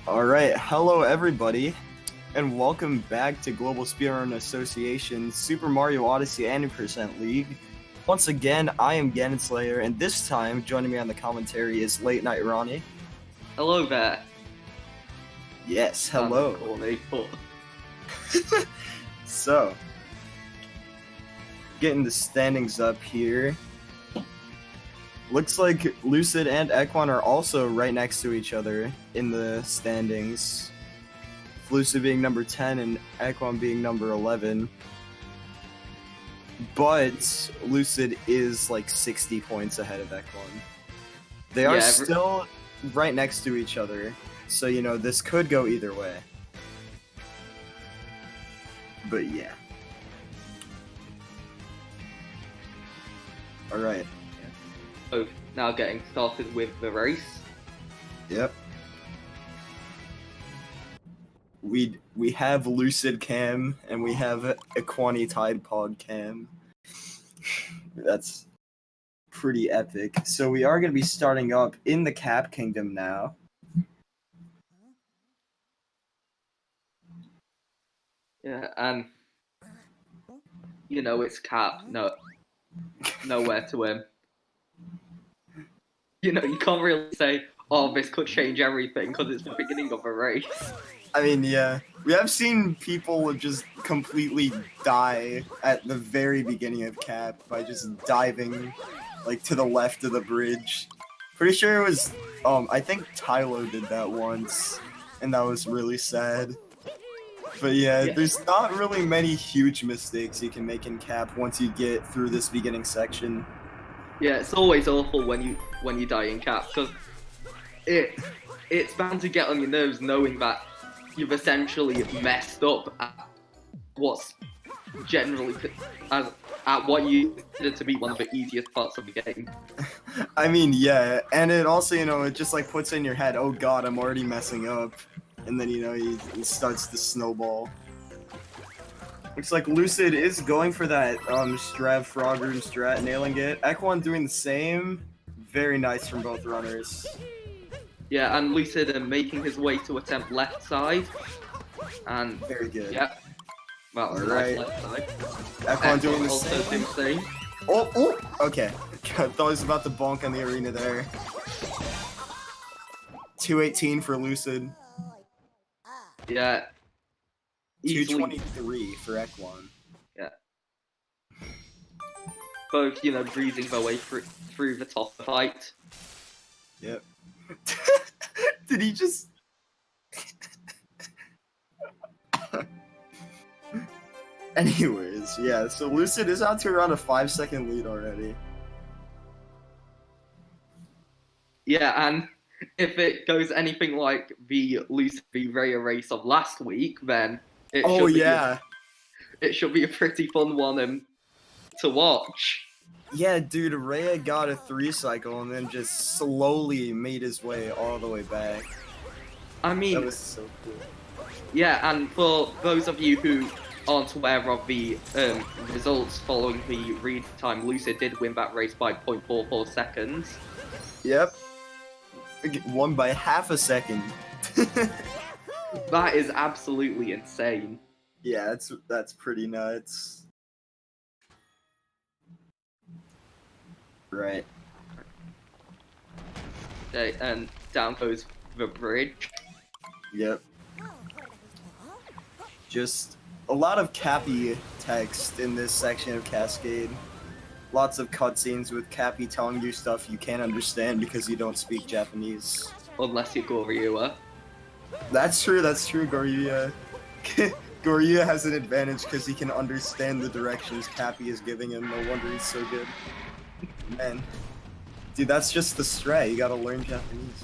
Alright, hello everybody, and welcome back to Global Speedrun Association's Super Mario Odyssey 90% League. Once again, I am Ganon Slayer, and this time, joining me on the commentary is Late Night Ronnie. Hello there. Yes, hello. So, getting the standings up here. Looks like Lucid and Equan are also right next to each other in the standings. Lucid being number 10 and Equan being number 11. But Lucid is like 60 points ahead of Equan. They are still right next to each other, so you know, this could go either way. But yeah. Alright. Both now getting started with the race. Yep. We have Lucid Cam and we have Equani Tide Pod Cam. That's pretty epic. So we are going to be starting up in the Cap Kingdom now. Yeah, and you know it's Cap. Nowhere to him. You know, you can't really say, oh, this could change everything, because it's the beginning of a race. I mean, yeah. We have seen people just completely die at the very beginning of Cap by just diving, like, to the left of the bridge. Pretty sure it was, I think Tylo did that once, and that was really sad. But yeah, there's not really many huge mistakes you can make in Cap once you get through this beginning section. Yeah, it's always awful when you die in Cap, because it's bound to get on your nerves knowing that you've essentially messed up at what's generally at what you consider to be one of the easiest parts of the game. I mean, yeah, and it also, you know, it just like puts in your head, oh god, I'm already messing up, and then, you know, it starts to snowball. Looks like Lucid is going for that Strav Frog Room strat, nailing it. Equan doing the same. Very nice from both runners. Yeah, and Lucid making his way to attempt left side. And very good. Yeah. Well, alright. Left side. Equan doing the also same. Oh, okay. I thought he was about to bonk on the arena there. 218 for Lucid. Yeah. 223 for Equan. Yeah. Both, you know, breezing their way through the top fight. Yep. Did he just... Anyways, yeah, so Lucid is out to around a 5-second lead already. Yeah, and if it goes anything like the Lucid v Raya race of last week, then it should be a pretty fun one to watch. Yeah, dude, Raya got a 3-cycle and then just slowly made his way all the way back. I mean, that was so cool. Yeah, and for those of you who aren't aware of the results following the read time, Lucid did win that race by 0.44 seconds. Yep. Won by half a second. That is absolutely insane. Yeah, that's pretty nuts. Right. Okay, and down goes the bridge. Yep. Just a lot of Cappy text in this section of Cascade. Lots of cutscenes with Cappy telling you stuff you can't understand because you don't speak Japanese. Unless you're Goryua. That's true, Goryua. Goryua has an advantage because he can understand the directions Cappy is giving him. No wonder he's so good. Man. Dude, that's just the strat. You gotta learn Japanese.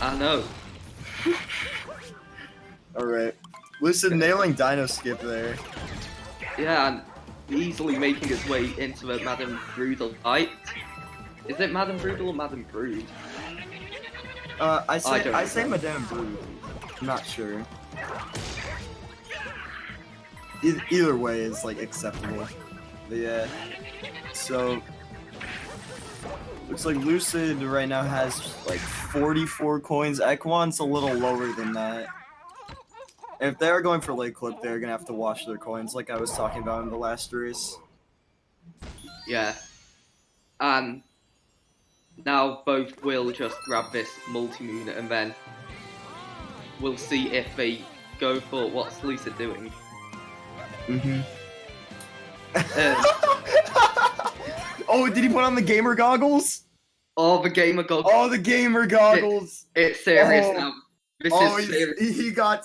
I know. Alright. Lucid nailing Dino Skip there. Yeah, and easily making his way into the Madame Broodle fight. Is it Madame Broodle or Madame Brood? I say Madame Brood. I'm not sure. Either way is like acceptable. But yeah. So Looks like Lucid right now has like 44 coins. Equan's a little lower than that. If they're going for late clip, they're gonna have to wash their coins, like I was talking about in the last race. Yeah. And now both will just grab this multi-moon and then we'll see if they go for what's Lucid doing. Oh, did he put on the gamer goggles? Oh, the gamer goggles. Oh, the gamer goggles. It's serious now. This is serious. He got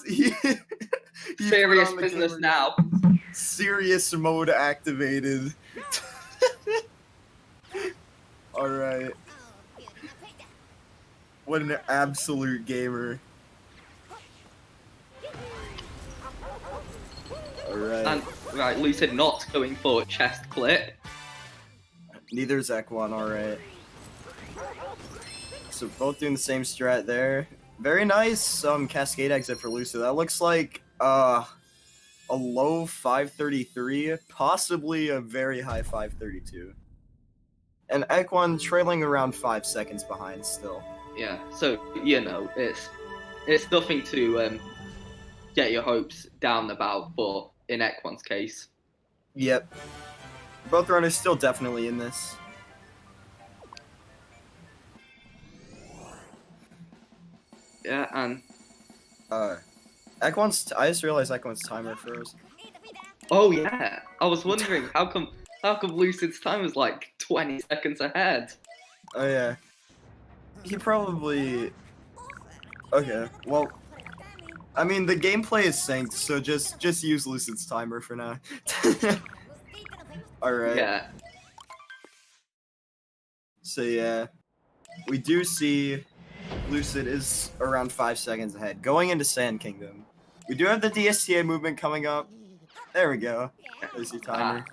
serious business now. Serious mode activated. All right. What an absolute gamer. All right. And right, Lucid not going for chest clip. Neither is Equan. All right. So both doing the same strat there. Very nice Cascade exit for Lucid. That looks like a low 533, possibly a very high 532. And Equan trailing around 5 seconds behind still. Yeah, so, you know, it's nothing to get your hopes down about, but in Equan's case. Yep. Both runners still definitely in this. Yeah, and Equan's. I just realized Equan's timer froze. Oh yeah, I was wondering how come Lucid's time was like 20 seconds ahead. Oh yeah. He probably. Okay. Well, I mean the gameplay is synced, so just use Lucid's timer for now. All right. Yeah. So yeah, we do see Lucid is around 5 seconds ahead. Going into Sand Kingdom. We do have the DSTA movement coming up. There we go. There's your timer.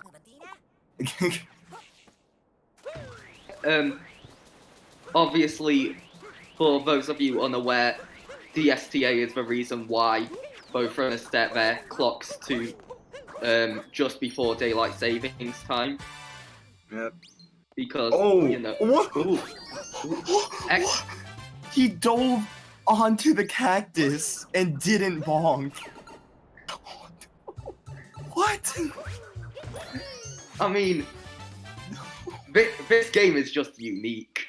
Obviously, for those of you unaware, DSTA is the reason why both runners set their clocks to just before daylight savings time. Yep. Because, you know... What? He dove onto the cactus and didn't bonk. What? I mean, this game is just unique.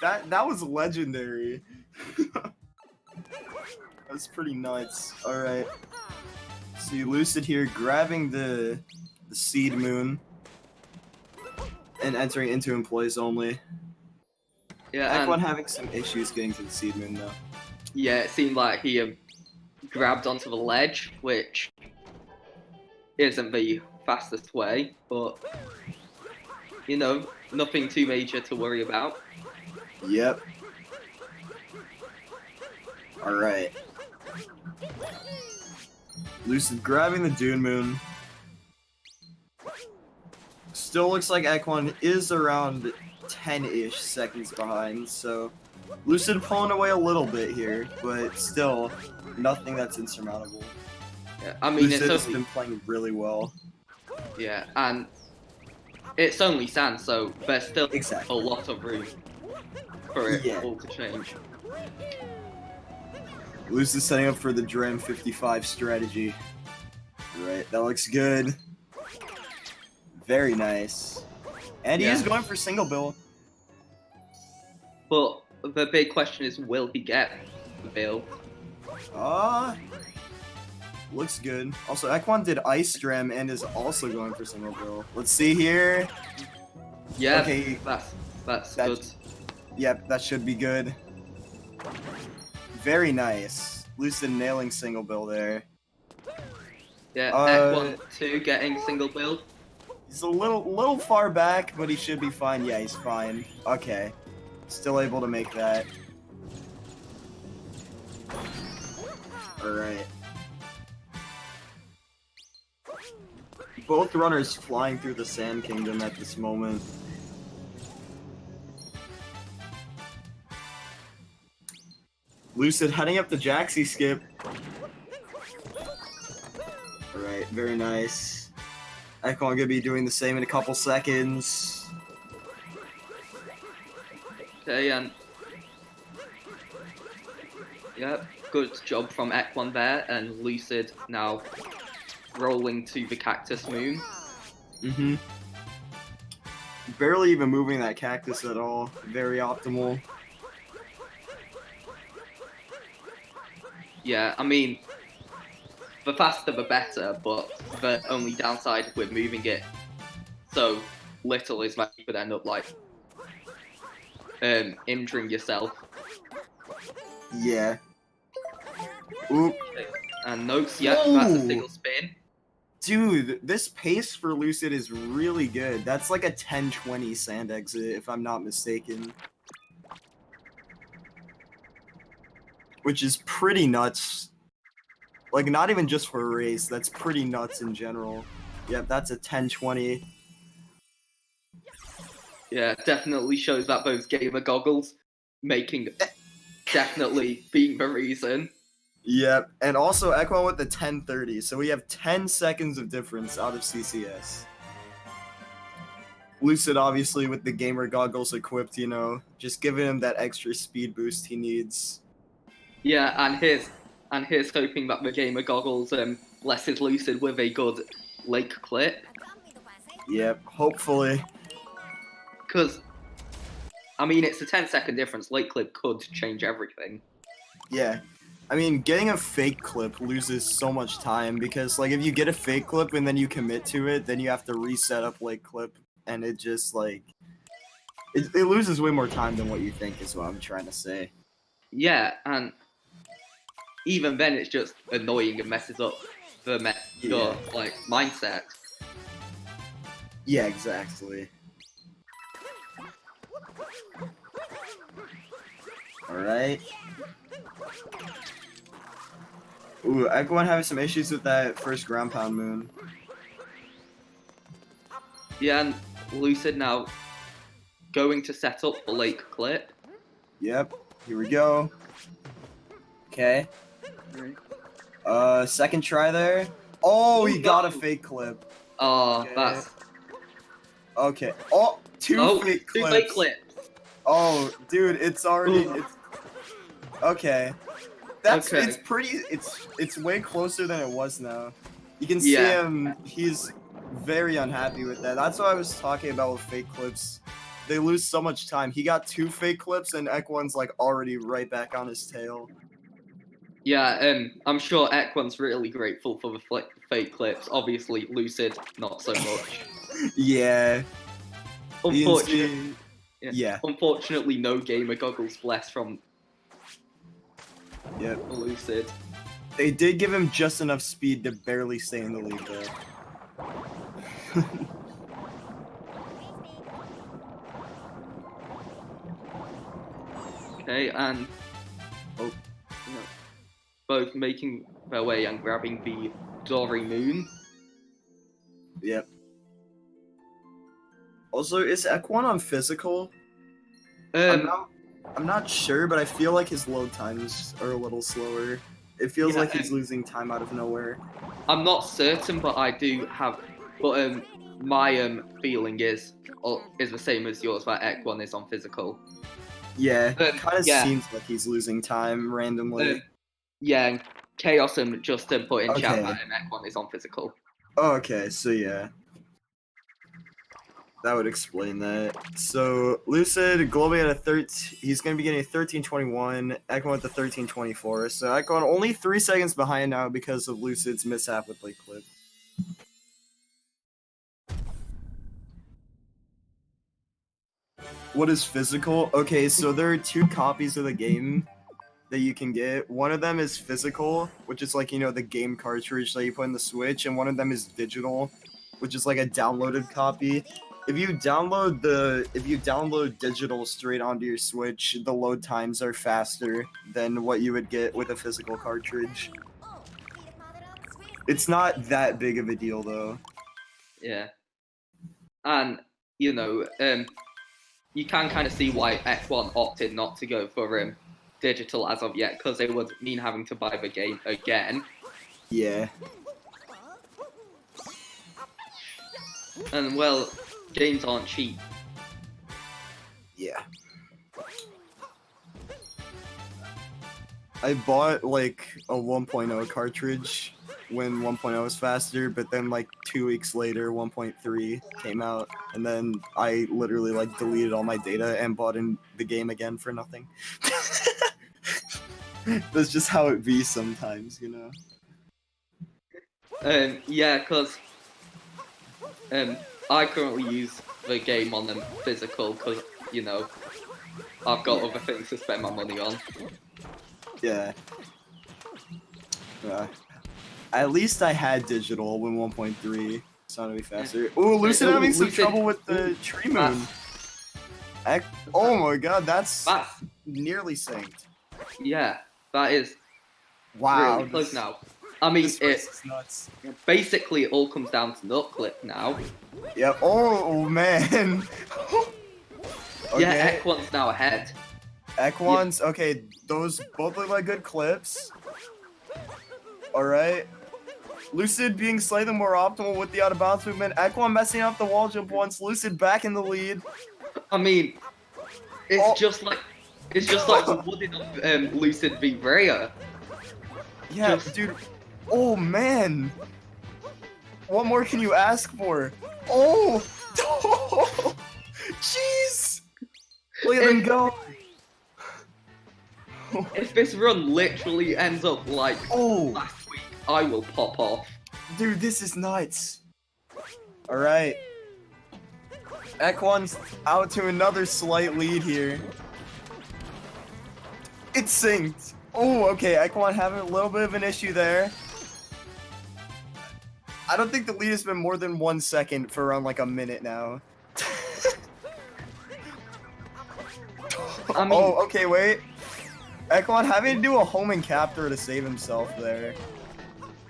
That was legendary. That's pretty nuts. All right. See Lucid here grabbing the seed moon and entering into employees only. Yeah, Equan having some issues getting to the seed moon though. Yeah, it seemed like he grabbed onto the ledge, which isn't the fastest way, but you know, nothing too major to worry about. Yep. All right. Lucid grabbing the Dune Moon. Still looks like Equan is around 10-ish seconds behind, so Lucid pulling away a little bit here, but still nothing that's insurmountable. Yeah, I mean, Lucid it's has been playing really well. Yeah, and it's only sand, so there's still Exactly. a lot of room for it all to change. Lucid setting up for the Dram 55 strategy. Alright, that looks good. Very nice. And he is going for single bill. But the big question is, will he get the bill? Looks good. Also, Equan did Ice Dram and is also going for single bill. Let's see here. Yeah, okay. That's good. Yep, that should be good. Very nice. Lucid nailing single bill there. Yeah, Equan 2 getting single bill. He's a little far back, but he should be fine. Yeah, he's fine. Okay. Still able to make that. Alright. Both runners flying through the Sand Kingdom at this moment. Lucid heading up the Jaxie skip. Alright, very nice. Equan gonna be doing the same in a couple seconds. Okay, and yeah, good job from Equan there, and Lucid now rolling to the Cactus Moon. Mm-hmm. Barely even moving that cactus at all. Very optimal. Yeah, I mean, the faster the better, but the only downside with moving it so little is that you could end up like injuring yourself. Yeah. Oop. And notes, yeah, that's a single spin. Dude, this pace for Lucid is really good. That's like a 10-20 sand exit, if I'm not mistaken. Which is pretty nuts. Like, not even just for a race, that's pretty nuts in general. Yep, that's a 10-20. Yeah, definitely shows that those gamer goggles making definitely being the reason. Yep, and also Equan with the 10-30, so we have 10 seconds of difference out of CCS. Lucid obviously with the gamer goggles equipped, you know, just giving him that extra speed boost he needs. Yeah, and here's hoping that the gamer goggles blesses Lucid with a good lake clip. Yep, hopefully. Because, I mean, it's a 10-second difference. Lake clip could change everything. Yeah. I mean, getting a fake clip loses so much time because, like, if you get a fake clip and then you commit to it, then you have to reset up lake clip, and it just, like, it loses way more time than what you think is what I'm trying to say. Yeah, and even then it's just annoying and messes up the like mindset. Yeah, exactly. Alright. Ooh, Equan having some issues with that first ground pound moon. Yeah, and Lucid now going to set up the lake clip. Yep, here we go. Okay. Second try there. Oh, he got a fake clip. Oh, okay. That's... Okay. Oh, two fake clips. Two fake clips. Oh, dude, it's already... It's... Okay. That's... Okay. It's pretty... It's way closer than it was now. You can see him... He's very unhappy with that. That's what I was talking about with fake clips. They lose so much time. He got two fake clips, and Equan's, like, already right back on his tail. Yeah, I'm sure Equan's really grateful for the fake clips. Obviously, Lucid, not so much. Yeah. Unfortunately, yeah. Unfortunately, no gamer goggles blessed from Lucid. They did give him just enough speed to barely stay in the lead, though. Okay, and both making their way and grabbing the Dory Moon. Yep. Also, is Equan on physical? I'm not sure, but I feel like his load times are a little slower. It feels like he's losing time out of nowhere. I'm not certain, but I do have... But my feeling is the same as yours, that Equan is on physical. Yeah, kind of seems like he's losing time randomly. Yeah, and Chaos and Justin put in chat that Equan is on physical. Oh, okay, so yeah. That would explain that. So, Lucid, globally at a 13, he's going to be getting a 13:21, Equan with the 13:24. So, Equan only 3 seconds behind now because of Lucid's mishap with Lake Clip. What is physical? Okay, so there are two copies of the game that you can get. One of them is physical, which is like, you know, the game cartridge that you put in the Switch, and one of them is digital, which is like a downloaded copy. If you download digital straight onto your Switch, the load times are faster than what you would get with a physical cartridge. It's not that big of a deal though. Yeah. And, you know, you can kind of see why Equan opted not to go for digital as of yet, because it would mean having to buy the game again. Yeah. And, well, games aren't cheap. Yeah. I bought like a 1.0 cartridge when 1.0 was faster, but then like 2 weeks later 1.3 came out, and then I literally like deleted all my data and bought in the game again for nothing. That's just how it be sometimes, you know. Yeah, because I currently use the game on them physical because, you know, I've got other things to spend my money on. Yeah. At least I had digital when 1.3 sounded to be faster. Ooh, Lucid having some trouble with the tree moon. Oh my god, that's nearly synced. Yeah, that is wow, really close now. I mean, it's nuts. Basically, it all comes down to nutclip now. Yep. Oh man. Okay. Yeah, Equan's now ahead. Equan's okay. Those both look like good clips. All right. Lucid being slightly more optimal with the out of bounds movement. Equan messing up the wall jump once. Lucid back in the lead. I mean, it's just like the wooden of Lucid v Rhea. Yeah, dude. Oh man. What more can you ask for? Oh. Jeez. Look at them go. If this run literally ends up like last week, I will pop off. Dude, this is nuts. Alright. Equan's out to another slight lead here. It's synced. Oh, okay. Equan having a little bit of an issue there. I don't think the lead has been more than 1 second for around like a minute now. I mean, oh, okay, wait. Equan having to do a homing capture to save himself there.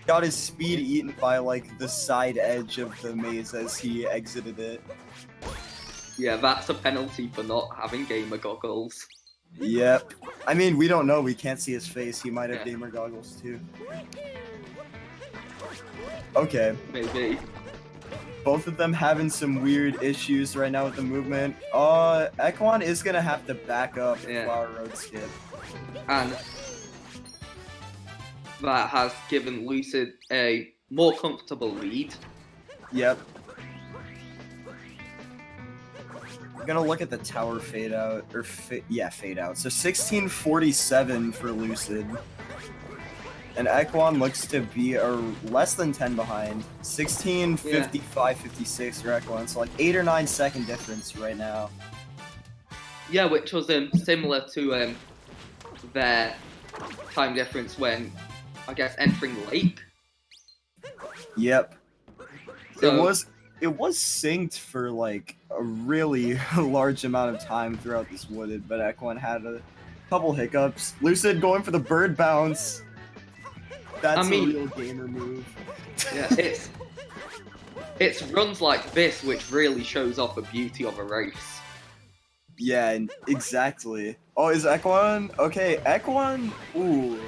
Got his speed eaten by like the side edge of the maze as he exited it. Yeah, that's a penalty for not having gamer goggles. Yep. I mean, we don't know. We can't see his face. He might have gamer goggles too. Okay. Maybe. Both of them having some weird issues right now with the movement. Equan is gonna have to back up Flower Road skip. And that has given Lucid a more comfortable lead. Yep. We're gonna look at the tower fade out, or fade out. So 1647 for Lucid. And Equan looks to be less than 10 behind. 16:55.56 for Equan, so like 8 or 9 second difference right now. Yeah, which was similar to their time difference when, I guess, entering Lake. Yep. So, it was synced for like a really large amount of time throughout this wooded, but Equan had a couple hiccups. Lucid going for the bird bounce. That's a real gamer move. Yeah, it's runs like this which really shows off the beauty of a race. Yeah, exactly. Oh, is Equan? Okay, Equan. Ooh.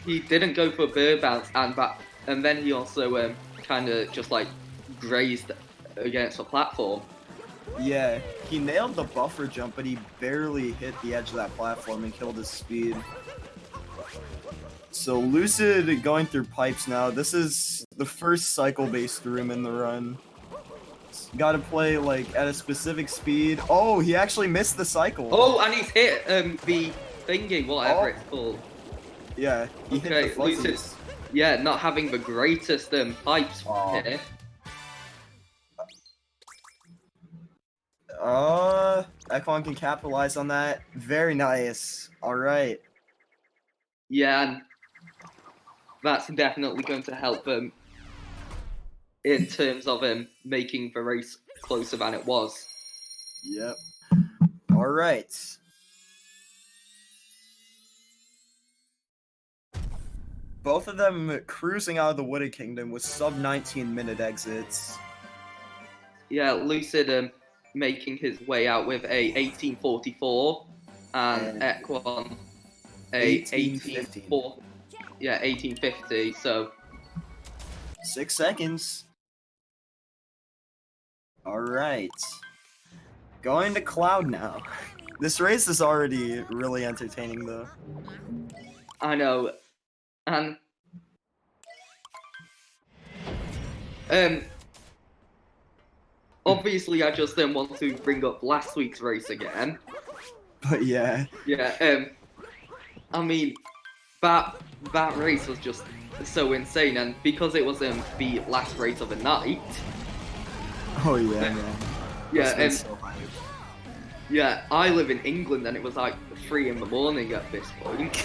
He didn't go for a bird bounce, and then he also kind of just like grazed against the platform. Yeah, he nailed the buffer jump, but he barely hit the edge of that platform and killed his speed. So Lucid going through pipes now. This is the first cycle-based room in the run. Got to play like at a specific speed. Oh, he actually missed the cycle. Oh, and he's hit the thingy, whatever it's called. Yeah, he hit the Lucid. Yeah, not having the greatest pipes here. Equan can capitalize on that. Very nice. All right. Yeah, and that's definitely going to help them in terms of making the race closer than it was. Yep. All right. Both of them cruising out of the Wooded Kingdom with sub 19-minute exits. Yeah, Lucid making his way out with a 1844 and Equan a 1850. Yeah, 1850, so 6 seconds. Alright. Going to Cloud now. This race is already really entertaining though. I know. And obviously I just then want to bring up last week's race again. But yeah. Yeah, I mean, that race was just so insane, and because it was the last race of the night. Oh yeah, man. Yeah, so yeah, I live in England, and it was like 3 in the morning at this point.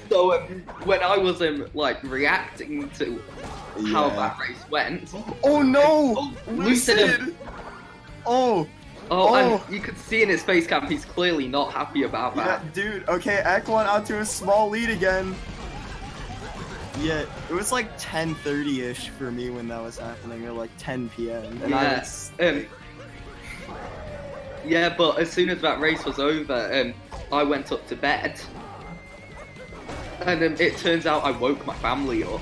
So when I was like reacting to how that race went. Oh no! Oh, Lucid! Oh, and you could see in his face cam, he's clearly not happy about that. Yeah, dude. Okay, Eklon out to a small lead again. Yeah, it was like 10:30ish for me when that was happening, or like 10 p.m. And yeah, but as soon as that race was over, I went up to bed, and it turns out I woke my family up.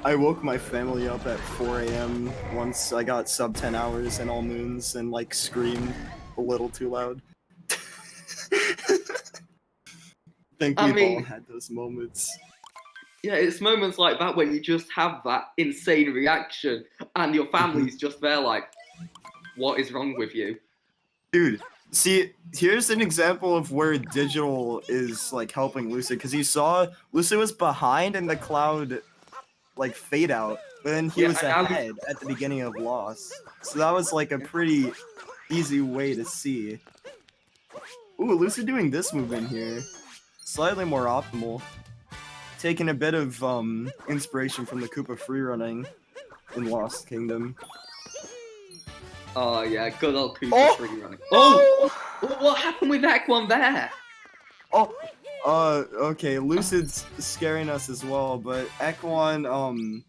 I woke my family up at 4 a.m. once I got sub 10 hours and all moons and like screamed a little too loud. I think we've all had those moments. Yeah, it's moments like that when you just have that insane reaction and your family's just there like, what is wrong with you? Dude, see, here's an example of where digital is like helping Lucid, because you saw Lucid was behind in the cloud like fade out, but then he was ahead at the beginning of Lost. So that was like a pretty easy way to see. Ooh, Lucid doing this move in here. Slightly more optimal. Taking a bit of inspiration from the Koopa freerunning in Lost Kingdom. Oh yeah, good old Koopa freerunning. Oh! What happened with that one there? Okay, Lucid's scaring us as well, but Ekwon,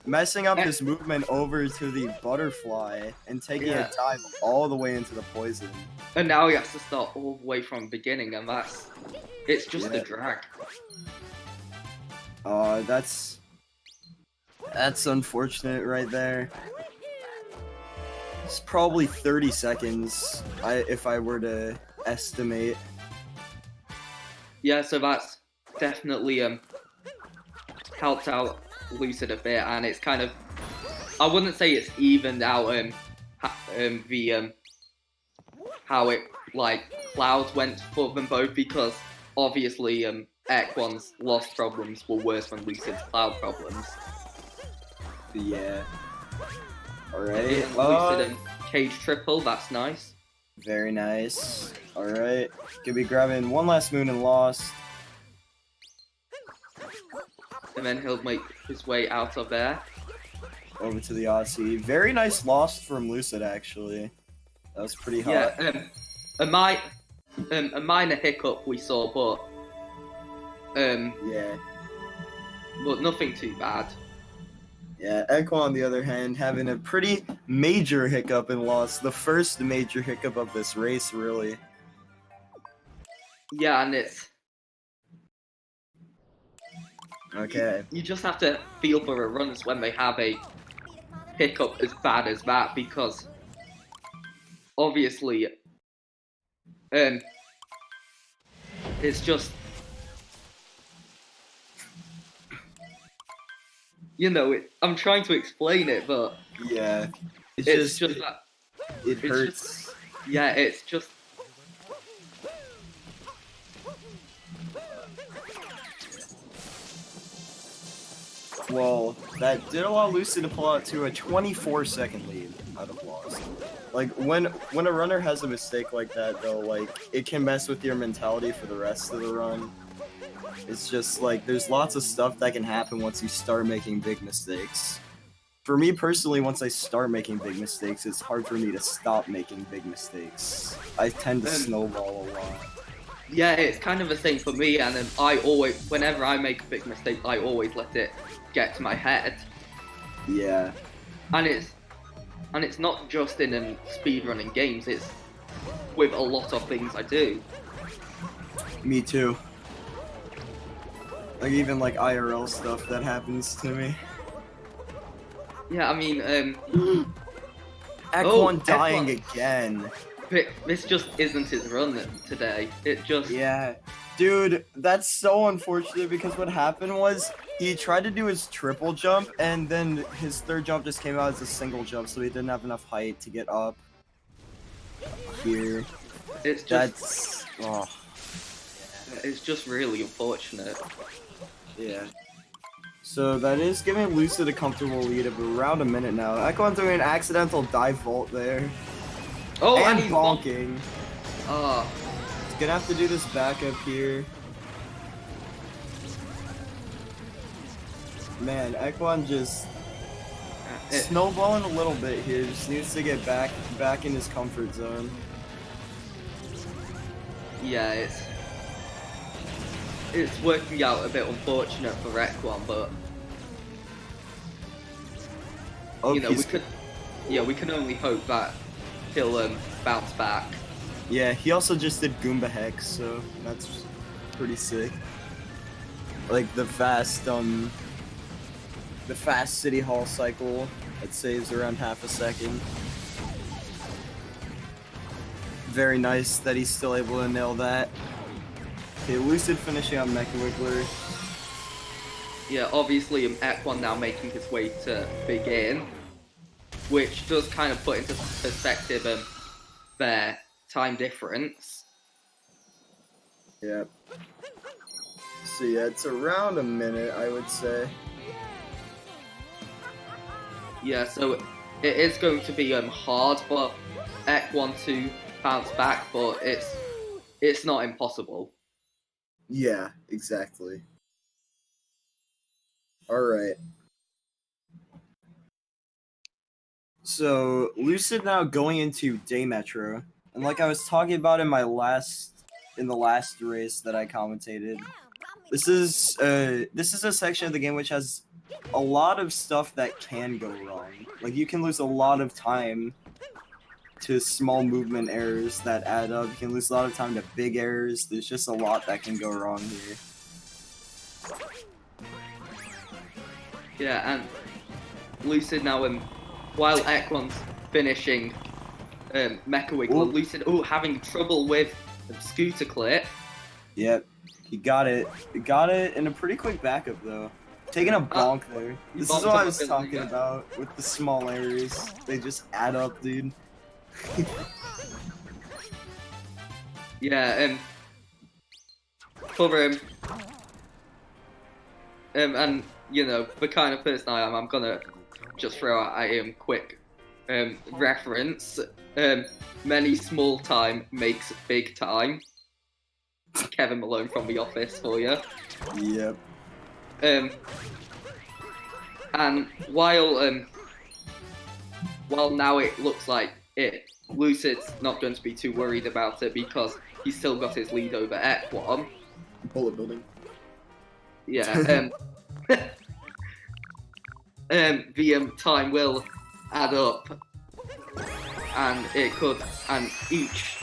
messing up his movement over to the butterfly and taking a dive all the way into the poison. And now he has to start all the way from the beginning, and it's just a drag. That's unfortunate right there. It's probably 30 seconds, if I were to estimate. Yeah, so that's definitely helped out Lucid a bit, and it's kind of, I wouldn't say it's evened out how it like clouds went for them both, because obviously Ekwon's Lost problems were worse than Lucid's cloud problems. Yeah. Alright. Lucid and Cage triple, that's nice. Very nice. Alright. Gonna be grabbing one last moon and Lost. And then he'll make his way out of there. Over to the Odyssey. Very nice Lost from Lucid, actually. That was pretty hot. Yeah, a minor hiccup we saw, but yeah. But nothing too bad. Yeah, Ekwon, on the other hand, having a pretty major hiccup in Lost. The first major hiccup of this race, really. Yeah, and it's... Okay. You just have to feel for the runs when they have a hiccup as bad as that, because obviously it's just, you know, I'm trying to explain it, but yeah, it's just that it hurts. Yeah, it's just. Well, that did allow Lucid to pull out to a 24-second lead out of Lost. Like, when a runner has a mistake like that, though, like, it can mess with your mentality for the rest of the run. It's just, like, there's lots of stuff that can happen once you start making big mistakes. For me, personally, once I start making big mistakes, it's hard for me to stop making big mistakes. I tend to snowball a lot. Yeah, it's kind of the same for me, and then whenever I make a big mistake, I always let it get to my head. Yeah. And it's not just in speedrunning games, it's with a lot of things I do. Me too. Like, even like IRL stuff that happens to me. Yeah, I mean, Ekwon dying again. This just isn't his run today. It just... Yeah. Dude, that's so unfortunate because what happened was he tried to do his triple jump and then his third jump just came out as a single jump, so he didn't have enough height to get up here. It's just it's just really unfortunate. Yeah. So that is giving Lucid a comfortable lead of around a minute now. Equan doing an accidental dive vault there. Oh, and bonking. Oh. Gonna have to do this backup here. Man, Equan just snowballing a little bit here. Just needs to get back in his comfort zone. Yeah, it's working out a bit unfortunate for Equan, but you know we can only hope that he'll bounce back. Yeah, he also just did Goomba Hex, so that's pretty sick. Like the fast City Hall cycle that saves around half a second. Very nice that he's still able to nail that. Okay, Lucid finishing on Mecha Wiggler. Yeah, obviously Equan now making his way to begin, which does kind of put into perspective their time difference. Yep. So yeah, it's around a minute, I would say. Yeah, so it is going to be hard for Equan to bounce back, but it's not impossible. Yeah, exactly. Alright. So, Lucid now going into Day Metro. And like I was talking about in the last race that I commentated, this is a section of the game which has a lot of stuff that can go wrong. Like you can lose a lot of time to small movement errors that add up. You can lose a lot of time to big errors. There's just a lot that can go wrong here. Yeah, and Lucid now while Equan's finishing Mecha Wiggler, Lucid having trouble with Scooter Clip. Yep, he got it. He got it in a pretty quick backup though. Taking a bonk there. This is what I was talking about with the small errors. They just add up, dude. Yeah, for him, and you know the kind of person I am, I'm gonna just throw out a quick reference. Many small time makes big time. Kevin Malone from The Office for you. Yep. And while now it looks like Lucid's not going to be too worried about it because he's still got his lead over Equan. Bullet building. Yeah. The time will add up, and each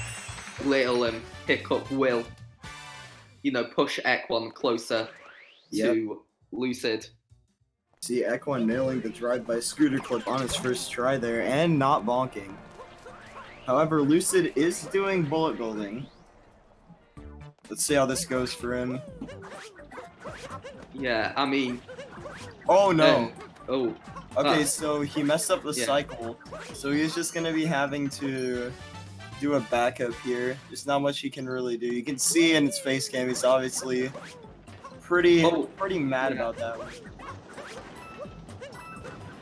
little hiccup will, you know, push Equan closer to Lucid. See Equan nailing the drive-by scooter clip on his first try there and not bonking. However, Lucid is doing bullet building. Let's see how this goes for him. Yeah, I mean... Oh no! Okay, so he messed up the cycle. So he's just gonna be having to do a backup here. There's not much he can really do. You can see in his face cam, he's obviously pretty mad about that one.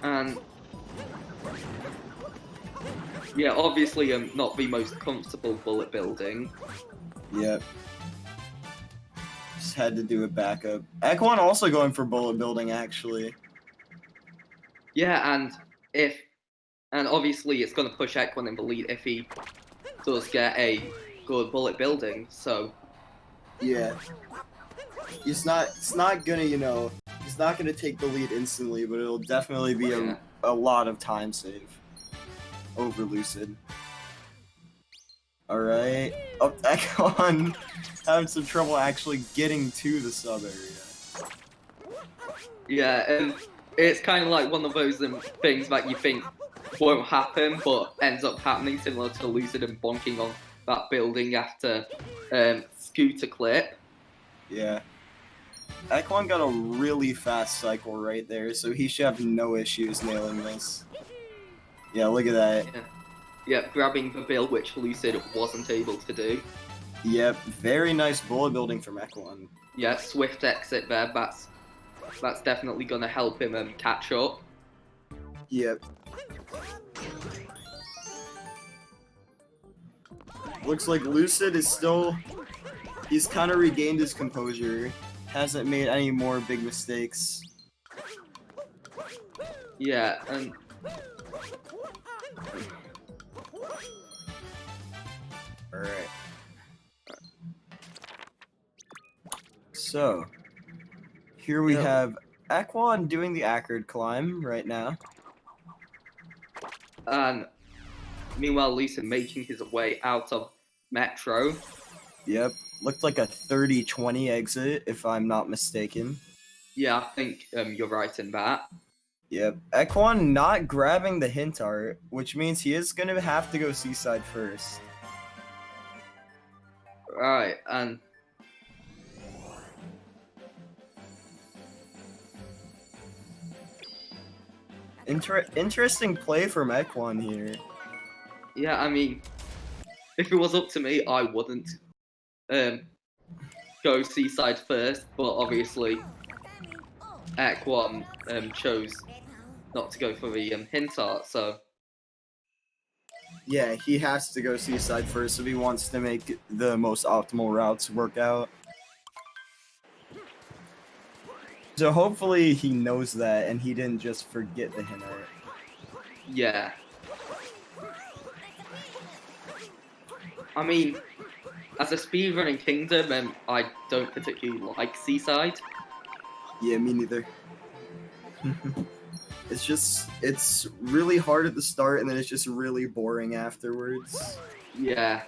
And yeah, obviously not the most comfortable bullet building. Yep. Just had to do a backup. Equan also going for bullet building actually. Yeah, and obviously it's gonna push Equan in the lead if he does get a good bullet building, so yeah. It's not gonna, you know, he's not gonna take the lead instantly, but it'll definitely be a lot of time save over Lucid. Alright. Oh, Equan having some trouble actually getting to the sub area. Yeah, and it's kind of like one of those things that you think won't happen, but ends up happening, similar to Lucid and bonking on that building after Scooter Clip. Yeah. Ekwan got a really fast cycle right there, so he should have no issues nailing this. Yeah, look at that. Yeah, grabbing the bill, which Lucid wasn't able to do. Yep, very nice bullet building from Ekwan. Yeah, swift exit there. That's definitely gonna help him catch up. Yep. Looks like Lucid is still... He's kind of regained his composure. Hasn't made any more big mistakes. Yeah, and... Alright. So, here we have Ekwan doing the Acrid climb right now. And meanwhile, Lucid making his way out of Metro. Yep, looked like a 30-20 exit, if I'm not mistaken. Yeah, I think you're right in that. Yep, Ekwan not grabbing the hint art, which means he is going to have to go Seaside first. Right, and... Interesting play from Ekwan here. Yeah, I mean, if it was up to me, I wouldn't go Seaside first, but obviously Ekwan chose not to go for the hint art, so... Yeah, he has to go Seaside first if he wants to make the most optimal routes work out. So hopefully he knows that and he didn't just forget the hint art. Yeah. I mean, as a speedrunning kingdom, I don't particularly like Seaside. Yeah, me neither. It's really hard at the start and then it's just really boring afterwards. Yeah.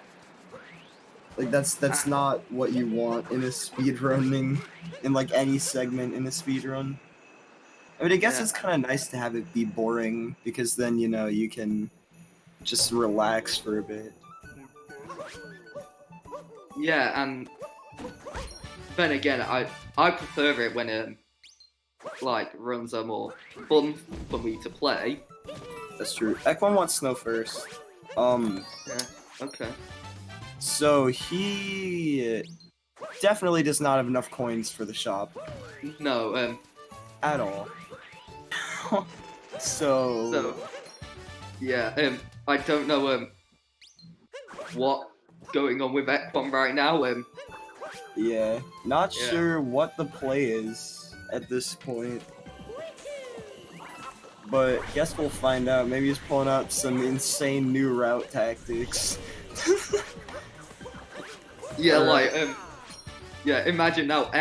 Like that's not what you want in a speedrunning, in like any segment in a speedrun. I mean, I guess it's kind of nice to have it be boring because then, you know, you can just relax for a bit. Yeah, and then again, I prefer it when it like runs are more fun for me to play. That's true. Ekwan wants Snow first. Yeah. Okay. So he definitely does not have enough coins for the shop. No. At all. So yeah. I don't know. What's going on with Ekwan right now? Yeah. Not sure what the play is at this point. But guess we'll find out. Maybe he's pulling out some insane new route tactics. Yeah, yeah, imagine now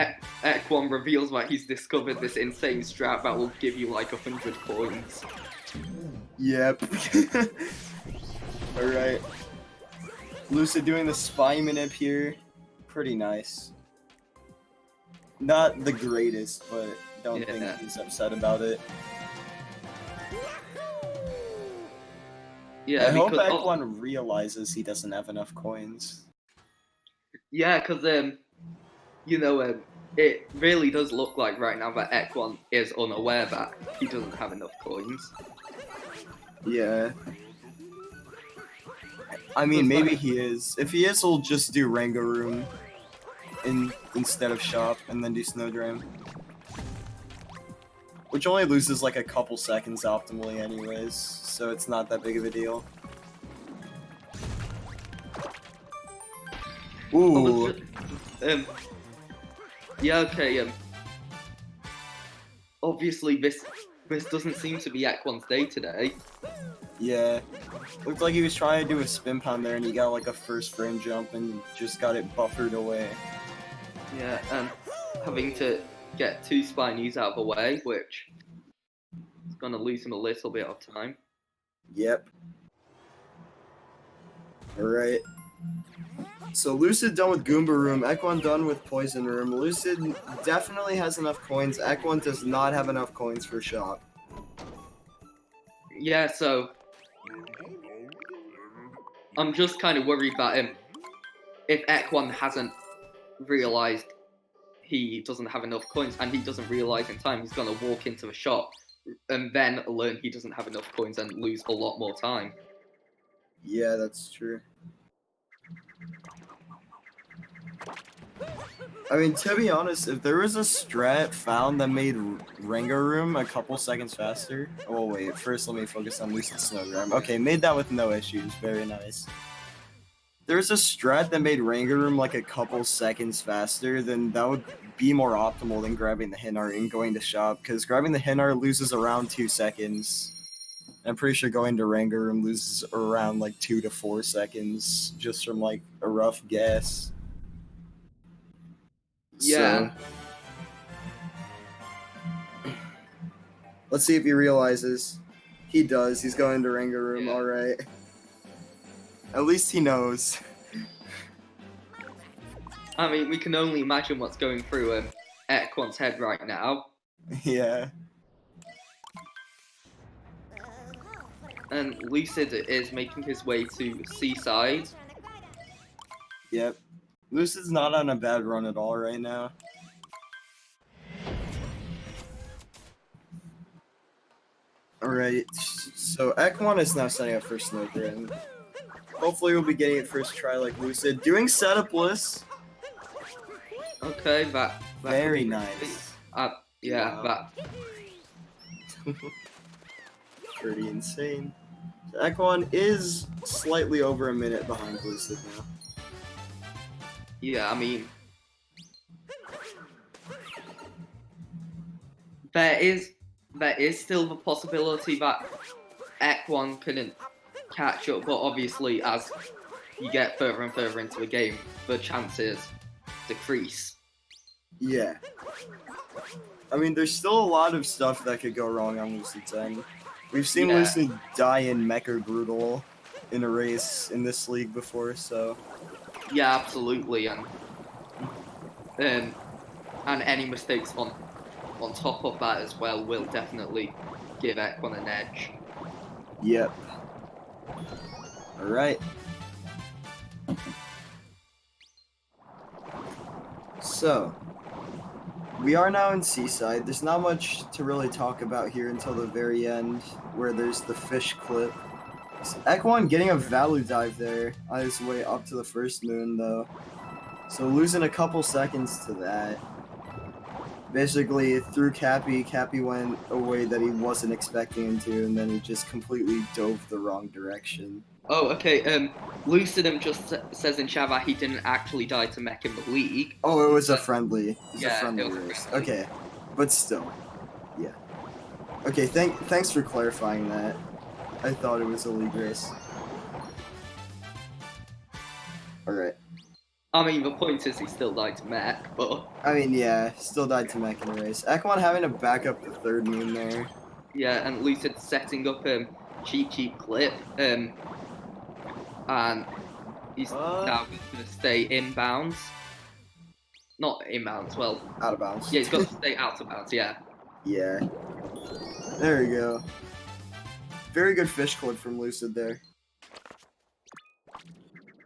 Ekwan reveals that he's discovered this insane strat that will give you like 100 coins. Yep. Alright. Lucid doing the spy manip here. Pretty nice. Not the greatest, but don't think he's upset about it. Yeah, I hope Ekwan realizes he doesn't have enough coins. Yeah, because, you know, it really does look like right now that Ekwan is unaware that he doesn't have enough coins. Yeah. I mean, maybe he is. If he is, he'll just do Rango Room instead of Shop, and then do Snowdram. Which only loses like a couple seconds optimally anyways, so it's not that big of a deal. Ooh. Yeah, okay, obviously this doesn't seem to be Ekwan's day today. Yeah. Looked like he was trying to do a spin pound there and he got like a first frame jump and just got it buffered away. Yeah, and having to get 2 Spinies out of the way, which is gonna lose him a little bit of time. Yep. Alright. So Lucid done with Goomba Room, Ekwan done with Poison Room. Lucid definitely has enough coins. Ekwan does not have enough coins for Shop. Yeah, so I'm just kind of worried that if Ekwan hasn't realized he doesn't have enough coins, and he doesn't realize in time he's gonna walk into a shop and then learn he doesn't have enough coins and lose a lot more time. Yeah, that's true. I mean, to be honest, if there was a strat found that made Rengar Room a couple seconds faster... Oh, wait. First, let me focus on Lucid Snowgram. Okay, made that with no issues. Very nice. There's a strat that made Rengar Room like a couple seconds faster, then that would be more optimal than grabbing the Hinar and going to shop, because grabbing the Hinar loses around 2 seconds. I'm pretty sure going to Rengar Room loses around like 2 to 4 seconds, just from like a rough guess. Yeah. So, let's see if he realizes. He does. He's going to Rengar Room. All right. At least he knows. I mean, we can only imagine what's going through Equan's head right now. Yeah. And Lucid is making his way to Seaside. Yep. Lucid's not on a bad run at all right now. Alright, so Equan is now setting up for Snowgrin. Hopefully we'll be getting it first try like Lucid. Doing setup lists. Okay, that Very nice. Yeah, wow. That. Pretty insane. So Equan is slightly over a minute behind Lucid now. Yeah, I mean, there is still the possibility that Equan couldn't catch up, but obviously as you get further and further into the game, the chances decrease. Yeah. I mean, there's still a lot of stuff that could go wrong on Lucid's end. We've seen Lucid die in Mecha Brutal in a race in this league before, so... Yeah, absolutely, and any mistakes on top of that as well will definitely give Equan an edge. Yep. Alright. So, we are now in Seaside. There's not much to really talk about here until the very end, where there's the fish clip. So Equan getting a value dive there on his way up to the first moon, though. So losing a couple seconds to that. Basically, through Cappy went a way that he wasn't expecting him to, and then he just completely dove the wrong direction. Oh, okay, Lucidum just says in chat that he didn't actually die to mech in the league. Oh, it was a friendly. It was a friendly race. Okay, but still. Yeah. Okay, thanks for clarifying that. I thought it was a league race. Alright. I mean, the point is he still died to mech, but... I mean, yeah, still died to mech in the race. Equan having to back up the third moon there. Yeah, and Lucid setting up cheap clip, and he's now going to stay inbounds. Not inbounds, well... Out of bounds. Yeah, he's got to stay out of bounds, yeah. Yeah. There we go. Very good fish clip from Lucid there.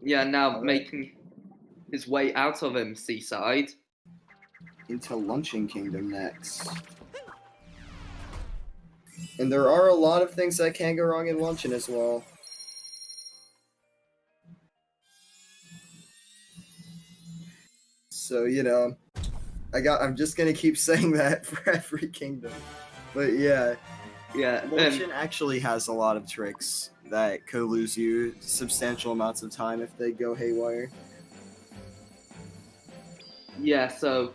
Yeah, now making his way out of Seaside. Into Luncheon Kingdom next. And there are a lot of things that can go wrong in Luncheon as well. So, you know, I'm just gonna keep saying that for every kingdom. But yeah. Yeah. Luncheon actually has a lot of tricks that could lose you substantial amounts of time if they go haywire. Yeah, so...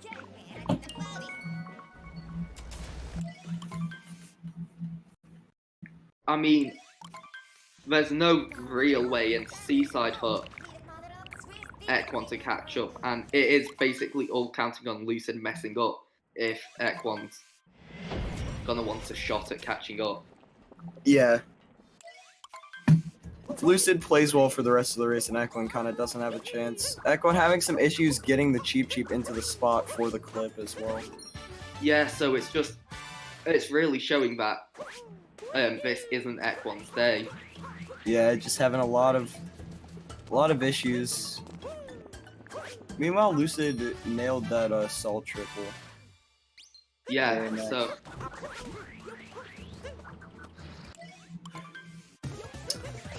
I mean, there's no real way in Seaside for Equan to catch up, and it is basically all counting on Lucid messing up if Equan's gonna want a shot at catching up. Yeah. Lucid plays well for the rest of the race, and Equan kind of doesn't have a chance. Equan having some issues getting the cheap into the spot for the clip as well. Yeah, so it's really showing that this isn't Equan's day. Yeah, just having a lot of issues. Meanwhile, Lucid nailed that salt triple. Yeah, nice. so...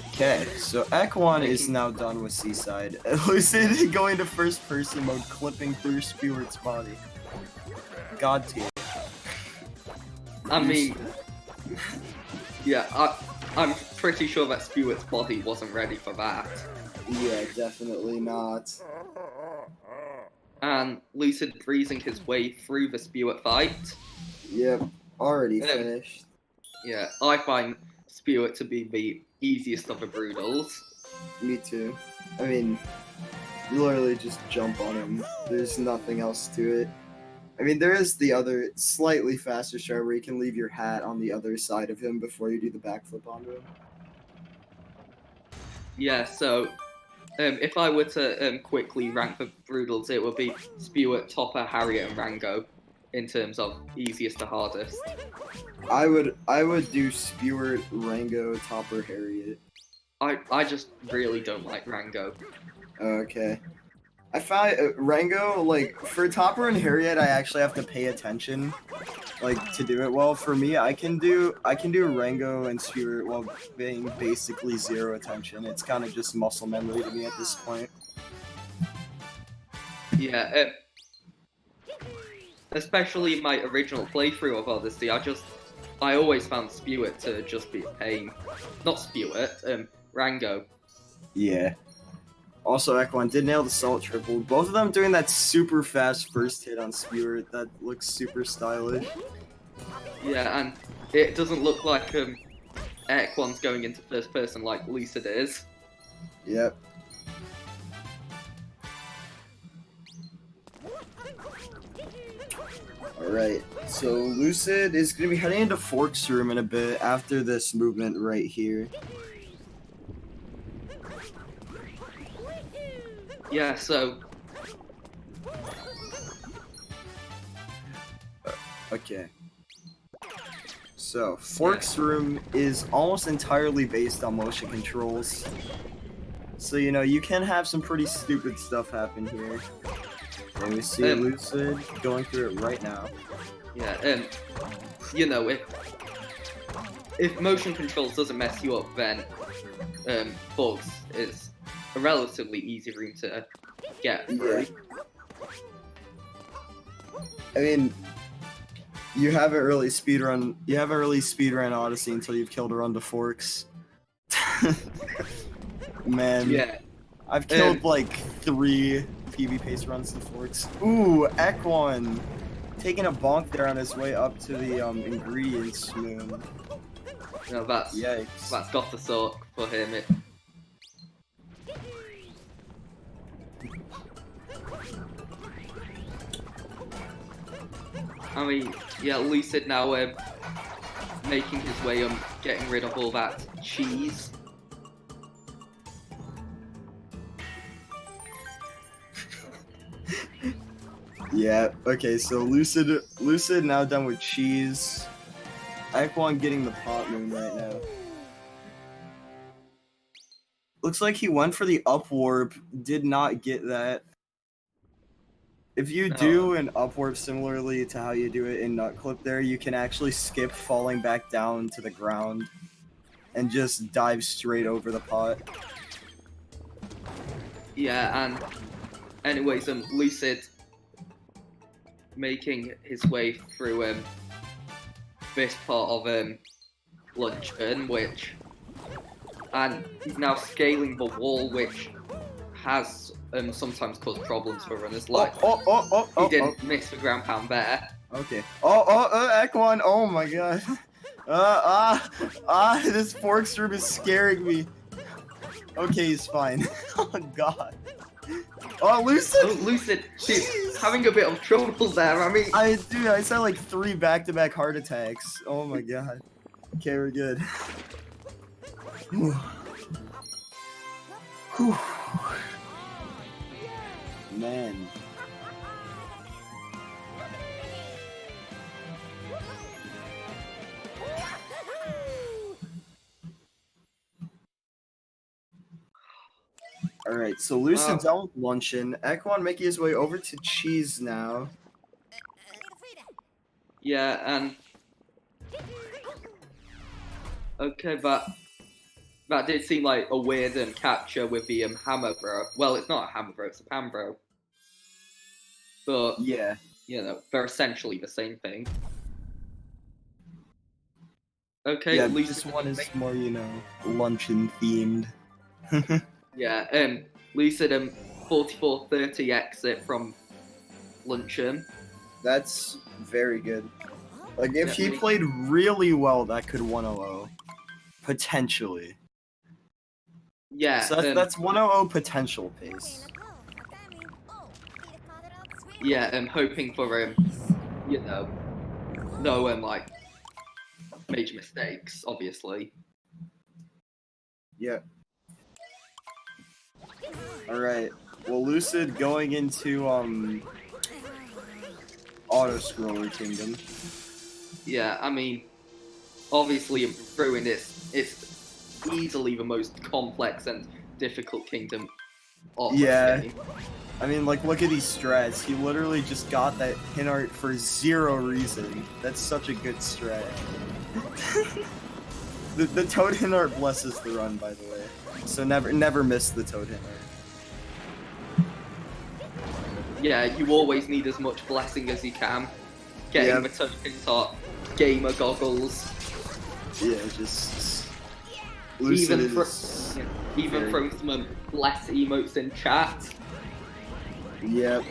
Okay, so Ekwan is now done with Seaside. Lucid going to first person mode, clipping through Spewart's body. God tier. I mean, yeah, I'm pretty sure that Spewart's body wasn't ready for that. Yeah, definitely not. And Lucid breezing his way through the Spewart fight. Yep, already finished. Yeah, I find Spewart to be the easiest of the Broodals. Me too. I mean, you literally just jump on him. There's nothing else to it. I mean, there is the other slightly faster strat where you can leave your hat on the other side of him before you do the backflip onto him. Yeah, so if I were to quickly rank the Broodals, it would be Spewart, Topper, Harriet, and Rango in terms of easiest to hardest. I would do Spewart, Rango, Topper, Harriet. I just really don't like Rango. Okay. I find Rango, like, for Topper and Harriet, I actually have to pay attention, like, to do it well. For me, I can do Rango and Spewart while paying basically zero attention. It's kind of just muscle memory to me at this point. Yeah, especially my original playthrough of Odyssey, I always found Spewart to just be a pain. Not Spewart, Rango. Yeah. Also, Ekwan did nail the salt triple. Both of them doing that super fast first hit on Spewart that looks super stylish. Yeah, and it doesn't look like Ekwan's going into first person like Lucid is. Yep. Alright, so Lucid is going to be heading into Fork's room in a bit after this movement right here. Yeah, so... Okay. So, Fork's room is almost entirely based on motion controls. So, you know, you can have some pretty stupid stuff happen here. Let me see Lucid going through it right now. Yeah, you know, if motion controls doesn't mess you up, then Bugs is a relatively easy room to get through. Yeah. I mean, you have an early speedrun. You have an early speedrun Odyssey until you've killed a run to Forks. Man. Yeah. I've killed like 3 PB pace runs to Forks. Ooh, Ekwan taking a bonk there on his way up to the ingredients moon. No, that's got to suck for him. I mean, yeah, Lucid now making his way getting rid of all that cheese. Yeah, okay, so Lucid now done with cheese. Ekwan getting the pot moon right now. Looks like he went for the up warp, did not get that. If you do an up warp similarly to how you do it in Nutclip there, you can actually skip falling back down to the ground and just dive straight over the pot. Yeah, and anyways, Lucid making his way through this part of Luncheon, and he's now scaling the wall, which has sometimes caused problems for runners. Like he didn't miss the ground pound there. Okay. Ekwan. Oh my god. This Forks room is scaring me. Okay, he's fine. Oh god. Oh, Lucid! Oh, Lucid, he's having a bit of trouble there. I mean, I saw like 3 back-to-back heart attacks. Oh my god. Okay, we're good. Whew. Whew. Man. Alright, so Lucid done with Luncheon. Ekwan making his way over to Cheese now. Yeah, and... Okay, but... That did seem like a weird capture with the hammer bro. Well, it's not a hammer bro, it's a pan bro. But, yeah, you know, they're essentially the same thing. Okay, yeah, Lucid this one is more, you know, Luncheon themed. Yeah, Lucid 4430 exit from Luncheon. That's very good. Like, if he played really well, that could 1-0. Potentially. Yeah. So that's 1-0 potential pace. Yeah, I'm hoping for, you know, no, like, major mistakes, obviously. Yeah. Alright. Well, Lucid going into, Auto-Scroller Kingdom. Yeah, I mean, obviously, Ruin it's easily the most complex and difficult kingdom of this game. I mean, like, look at these strats. He literally just got that hint art for 0 reason. That's such a good strat. the Toad hint art blesses the run, by the way. So never miss the Toad hint art. Yeah, you always need as much blessing as you can. Getting the Toad hint art, gamer goggles. Yeah, just... Even from some bless emotes in chat. Yep.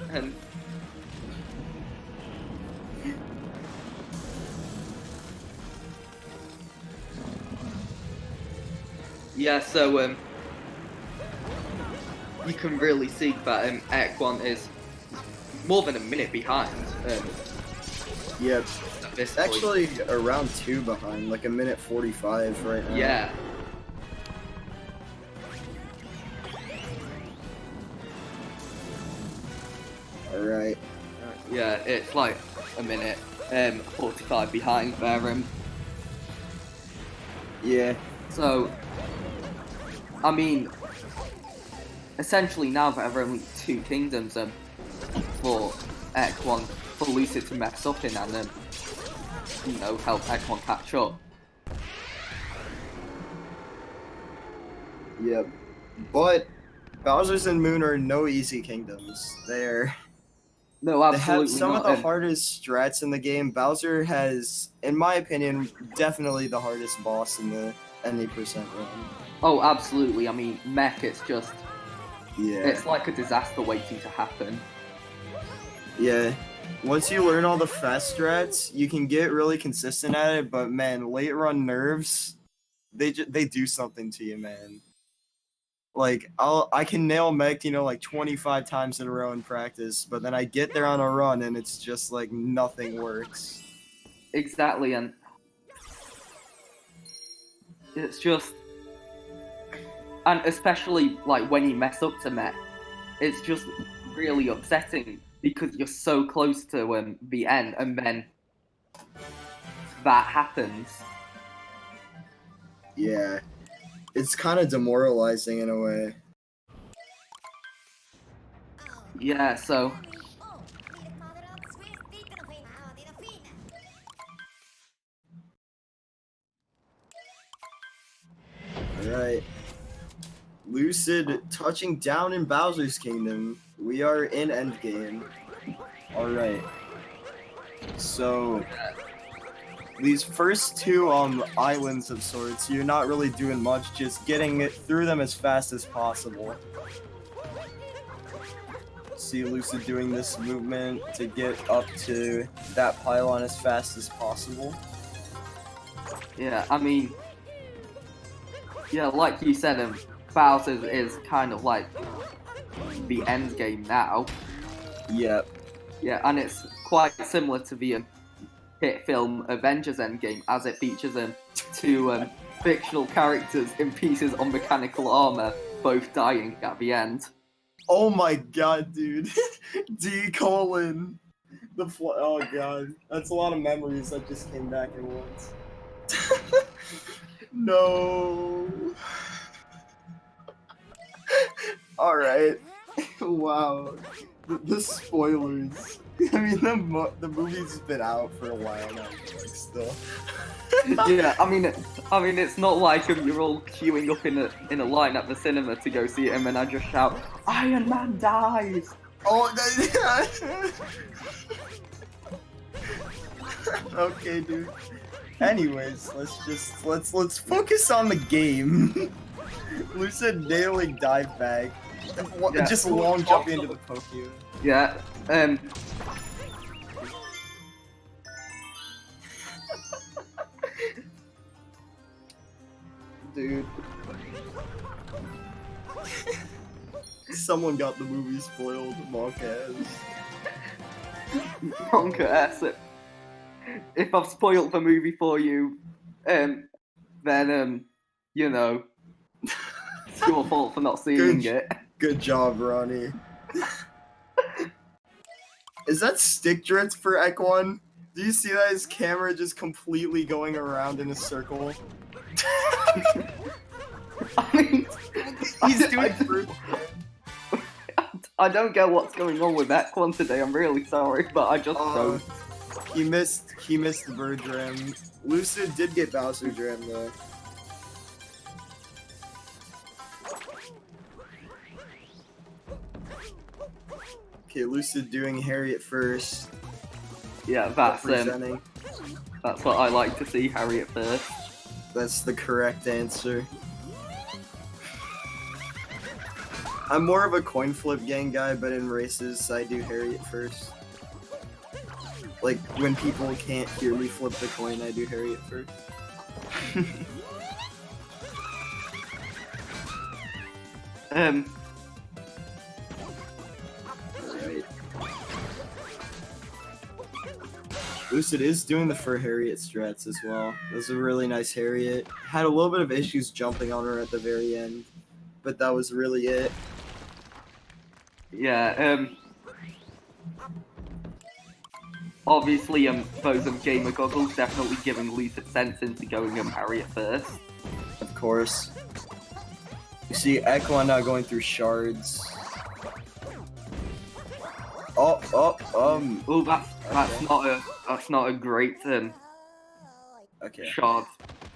And yeah, so you can really see that Ekwan is more than a minute behind. Yep. It's actually around 2 behind, like 1:45 right now. Yeah. Alright. Yeah, it's like a minute 45 behind there. Yeah. So, I mean, essentially now that there are only 2 kingdoms for Ekwan, for Lucid to mess up in and you know, help Ekwan catch up. Yep. But Bowser's and Moon are no easy kingdoms. They have some of the hardest strats in the game. Bowser has, in my opinion, definitely the hardest boss in the any percent run. Oh, absolutely. I mean, Mech, it's just... Yeah. It's like a disaster waiting to happen. Yeah. Once you learn all the fast strats, you can get really consistent at it, but man, late run nerves, they do something to you, man. Like, I can nail Mech, you know, like 25 times in a row in practice, but then I get there on a run and it's just like nothing works. Exactly, and it's just, and especially like when you mess up to Mech, it's just really upsetting because you're so close to the end, and then that happens. Yeah. It's kind of demoralizing in a way. Yeah, so... Alright. Lucid touching down in Bowser's Kingdom. We are in endgame. Alright. So... these first 2 islands of sorts, you're not really doing much, just getting it through them as fast as possible. See Lucid doing this movement to get up to that pylon as fast as possible. Yeah, I mean, yeah, like you said, Bowser is kind of like the end game now. Yep. Yeah, and it's quite similar to the hit film Avengers Endgame, as it features 2 fictional characters in pieces of mechanical armor, both dying at the end. Oh my god, dude. D: oh god. That's a lot of memories that just came back at once. No. All right. Wow. The spoilers. I mean, the movie's been out for a while now. Like, still. Yeah, I mean, it's not like you're all queuing up in a line at the cinema to go see it, and then I just shout, "Iron Man dies!" Oh, okay, dude. Anyways, let's focus on the game. Lucid nailing dive back, Yeah. just long jump into the Pokemon. Yeah. Dude. Someone got the movie spoiled, Monka Monka, if I've spoiled the movie for you, then you know, it's your fault for not seeing it. Good job, Ronnie. Is that stick drift for Ekwan? Do you see that his camera just completely going around in a circle? I mean, he's doing fruit. I don't get what's going on with Ekwan today. I'm really sorry, but I just don't. He missed the bird dram. Lucid did get Bowser dram though. Okay, Lucid doing Harriet first. Yeah, that's what I like to see, Harriet first. That's the correct answer. I'm more of a coin flip gang guy, but in races I do Harriet first. Like when people can't hear me flip the coin, I do Harriet first. Right. Lucid is doing the fur Harriet strats as well. It was a really nice Harriet. Had a little bit of issues jumping on her at the very end, but that was really it. Yeah, obviously, those gamer goggles definitely giving Lucid sense into going Harriet first. Of course. You see Ekwan now going through shards. Oh, that's not a great okay. shot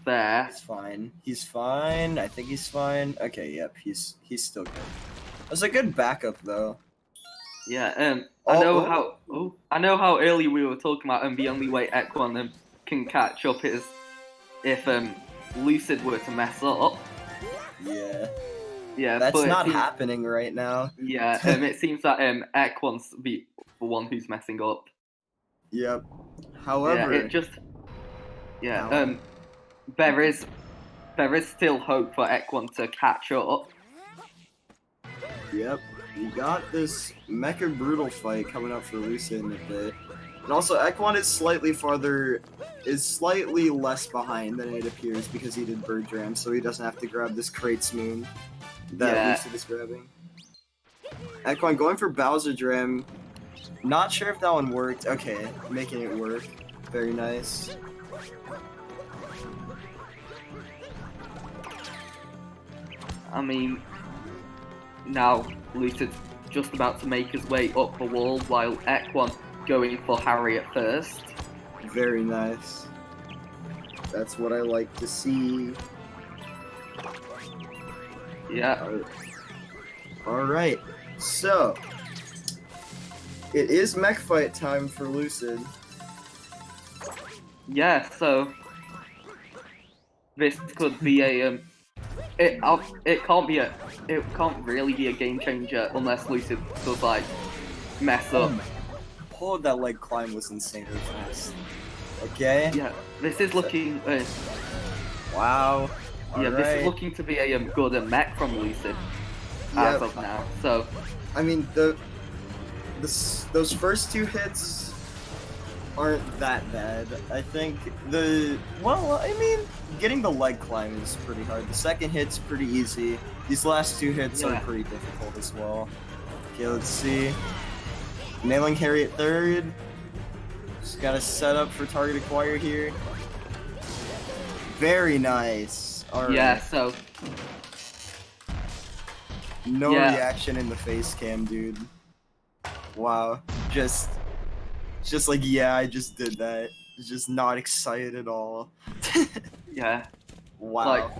there. He's fine. He's fine. I think he's fine. Okay, yep, he's still good. That's a good backup though. Yeah, I know how early we were talking about the only way Ekwan can catch up is if Lucid were to mess up. Yeah. Yeah, that's not happening right now. Yeah, it seems that Ekwan's the one who's messing up. Yep. However, there is still hope for Ekwan to catch up. Yep. We got this Mecha Brutal fight coming up for Lucid in a bit. And also, Ekwan is slightly less behind than it appears because he did Bird Dram, so he doesn't have to grab this Kratos Moon that Lucid is grabbing. Ekwan going for Bowser Dram. Not sure if that one worked. Okay, making it work. Very nice. I mean, now Lucid's just about to make his way up the wall while Ekwan going for Harriet first. Very nice. That's what I like to see. Yeah. Alright, so it is mech fight time for Lucid. Yeah, so this could be a it can't really be a game changer unless Lucid does like mess up. Oh, that leg climb was insanely fast. Okay. Yeah, this is looking. Wow. Yeah, this is looking to be a good mech from Lucid as of now. So, I mean, those first two hits aren't that bad. I think getting the leg climb is pretty hard. The second hit's pretty easy. These last two hits are pretty difficult as well. Okay, let's see. Nailing Harriet third. Just gotta set up for target acquired here. Very nice. All yeah, right. so No yeah. reaction in the face cam, dude. Wow. Just like, yeah, I just did that. Just not excited at all. Yeah. Wow. Like,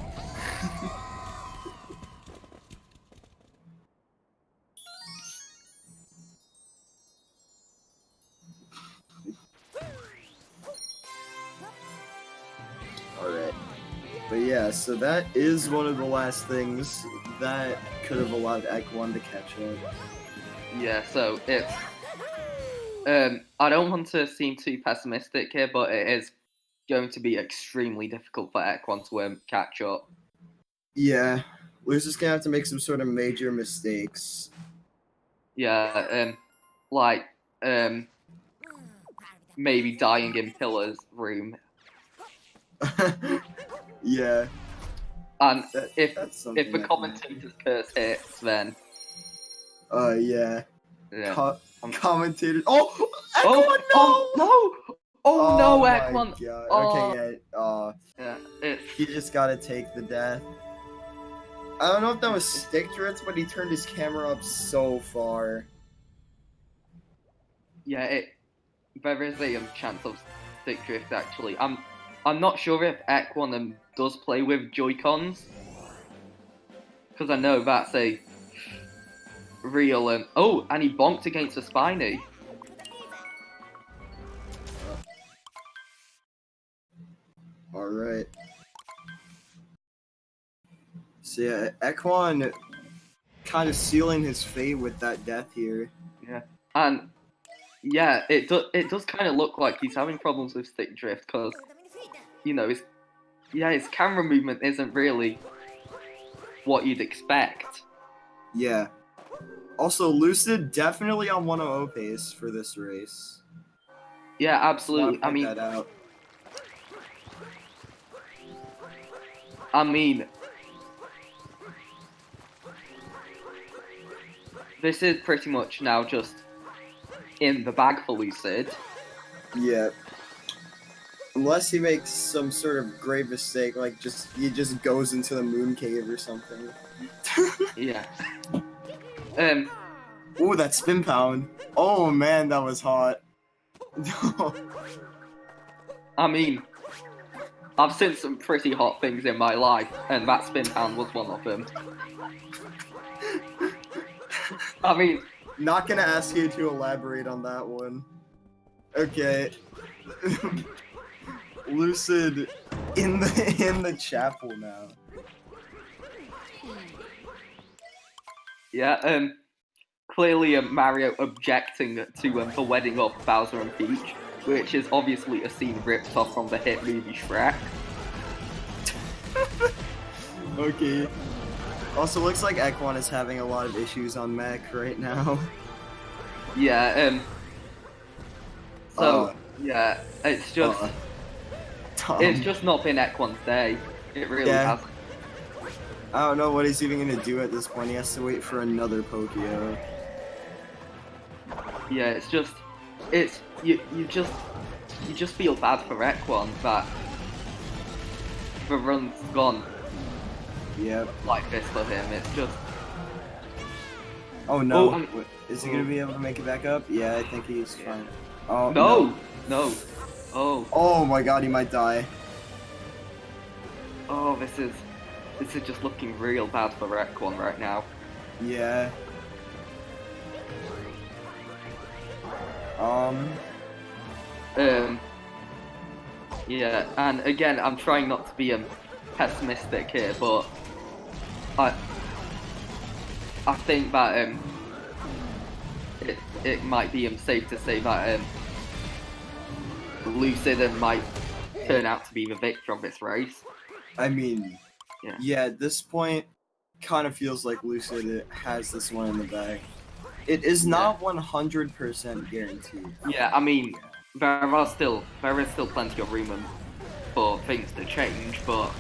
Alright. But yeah, so that is one of the last things that could have allowed Ekwan to catch up. yeah, so it's I don't want to seem too pessimistic here, but it is going to be extremely difficult for Ekwan to catch up. Yeah, we're just gonna have to make some sort of major mistakes. Yeah, like maybe dying in Pillar's room. Yeah. And if something the that commentator's curse hits, then yeah. yeah. Commentators. Oh, Ekwan, oh, no! Oh no! Oh no, Ekwan! My God. Oh, Okay, yeah. yeah, He just gotta take the death. I don't know if that was stick drifts, but he turned his camera up so far. yeah. There is a chance of stick drift actually. I'm not sure if Ekwan does play with Joy-Cons, because I know that's a real oh, and he bonked against a Spiny. All right. So yeah, Ekwan kind of sealing his fate with that death here. Yeah, and yeah, it does kind of look like he's having problems with stick drift because you know his camera movement isn't really what you'd expect. Yeah. Also, Lucid definitely on 100 pace for this race. Yeah, absolutely. I mean, that out. I mean, this is pretty much now just in the bag for Lucid. Yeah. Unless he makes some sort of grave mistake, like he just goes into the moon cave or something. Yeah. Ooh, that spin pound. Oh man, that was hot. I mean, I've seen some pretty hot things in my life, and that spin pound was one of them. I mean, not gonna ask you to elaborate on that one. Okay. Lucid in the chapel now. Yeah, clearly Mario objecting to the wedding of Bowser and Peach, which is obviously a scene ripped off from the hit movie Shrek. Okay. Also, looks like Ekwan is having a lot of issues on mech right now. Yeah, so, yeah, it's just... it's just not been Ekwan's day. It really hasn't. I don't know what he's even gonna do at this point. He has to wait for another Pokio. Yeah, it's just... You just feel bad for Ekwan that the run's gone. Yep. Like this for him. It's just... oh no. Is he gonna be able to make it back up? Yeah, I think he's fine. Oh no. Oh my God, he might die. Oh, this is just looking real bad for Ekwan right now. Yeah. Yeah, and again, I'm trying not to be pessimistic here, but I think that it might be safe to say that Lucid might turn out to be the victor of this race. I mean, yeah, at this point, kind of feels like Lucid has this one in the bag. It is not 100% guaranteed. Yeah, I mean, there is still plenty of room for things to change, but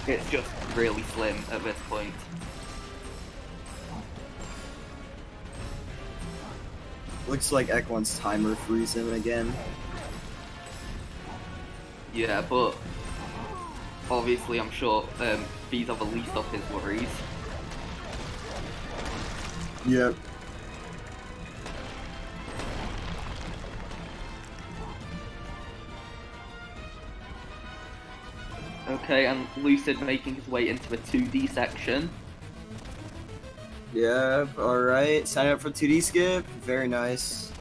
it's just really slim at this point. Looks like Ekwan's timer freezing again. Yeah, but obviously, I'm sure these are the least of his worries. Yep. Okay, and Lucid making his way into the 2D section. Yeah, alright. Sign up for 2D skip. Very nice.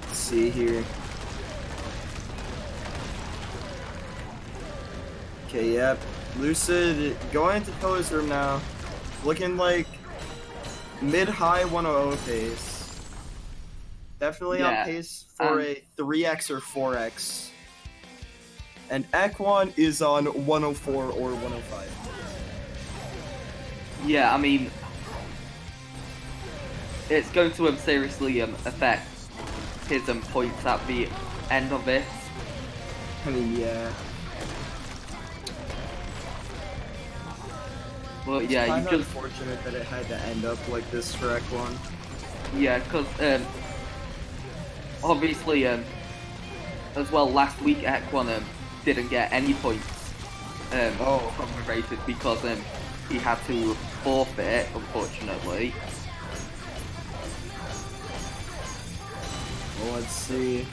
Let's see here. Okay, yep. Lucid going into Pillar's room now. Looking like mid-high 100 pace. Definitely on pace for a 3x or 4x. And Ekwon is on 104 or 105. Yeah, I mean, it's going to seriously affect his points at the end of this. I mean, yeah. Well, yeah, it's you kind of just unfortunate that it had to end up like this for Ekwon. Yeah, because obviously, as well, last week Ekwon didn't get any points from the races because he had to forfeit, unfortunately. Well, let's see.